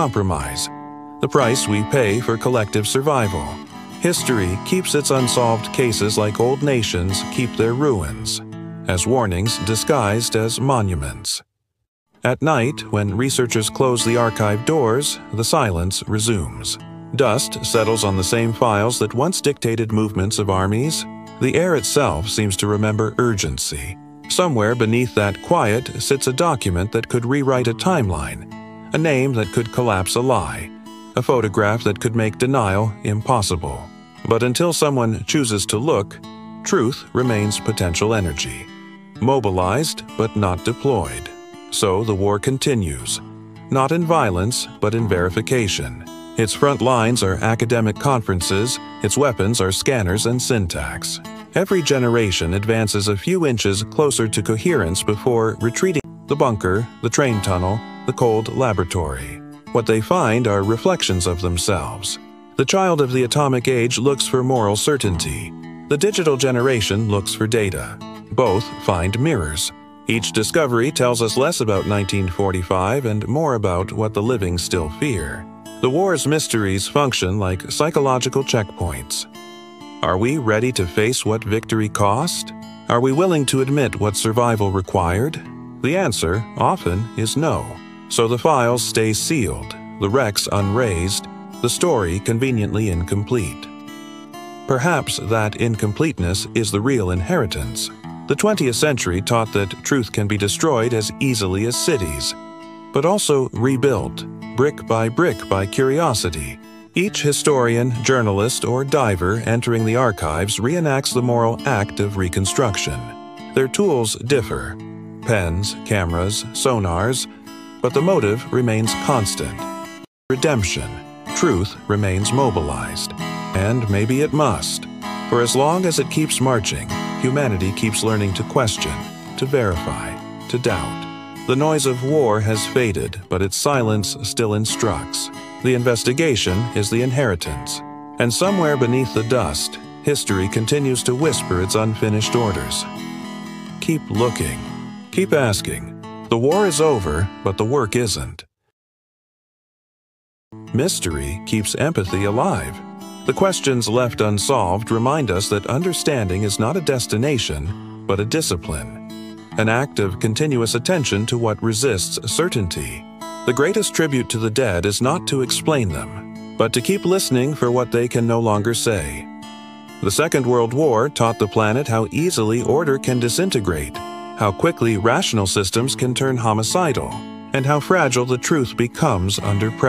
compromise, the price we pay for collective survival. History keeps its unsolved cases like old nations keep their ruins, as warnings disguised as monuments. At night, when researchers close the archive doors, the silence resumes. Dust settles on the same files that once dictated movements of armies. The air itself seems to remember urgency. Somewhere beneath that quiet sits a document that could rewrite a timeline, a name that could collapse a lie, a photograph that could make denial impossible. But until someone chooses to look, truth remains potential energy. Mobilized, but not deployed. So the war continues, not in violence, but in verification. Its front lines are academic conferences, its weapons are scanners and syntax. Every generation advances a few inches closer to coherence before retreating. The bunker, the train tunnel, the cold laboratory. What they find are reflections of themselves. The child of the atomic age looks for moral certainty. The digital generation looks for data. Both find mirrors. Each discovery tells us less about 1945 and more about what the living still fear. The war's mysteries function like psychological checkpoints. Are we ready to face what victory cost? Are we willing to admit what survival required? The answer, often, is no. So the files stay sealed, the wrecks unraised, the story conveniently incomplete. Perhaps that incompleteness is the real inheritance. The 20th century taught that truth can be destroyed as easily as cities, but also rebuilt, brick by curiosity. Each historian, journalist, or diver entering the archives reenacts the moral act of reconstruction. Their tools differ: pens, cameras, sonars, but the motive remains constant. Redemption. Truth remains mobilized. And maybe it must. For as long as it keeps marching, humanity keeps learning to question, to verify, to doubt. The noise of war has faded, but its silence still instructs. The investigation is the inheritance. And somewhere beneath the dust, history continues to whisper its unfinished orders. Keep looking. Keep asking. The war is over, but the work isn't. Mystery keeps empathy alive. The questions left unsolved remind us that understanding is not a destination, but a discipline, an act of continuous attention to what resists certainty. The greatest tribute to the dead is not to explain them, but to keep listening for what they can no longer say. The Second World War taught the planet how easily order can disintegrate, how quickly rational systems can turn homicidal, and how fragile the truth becomes under pressure.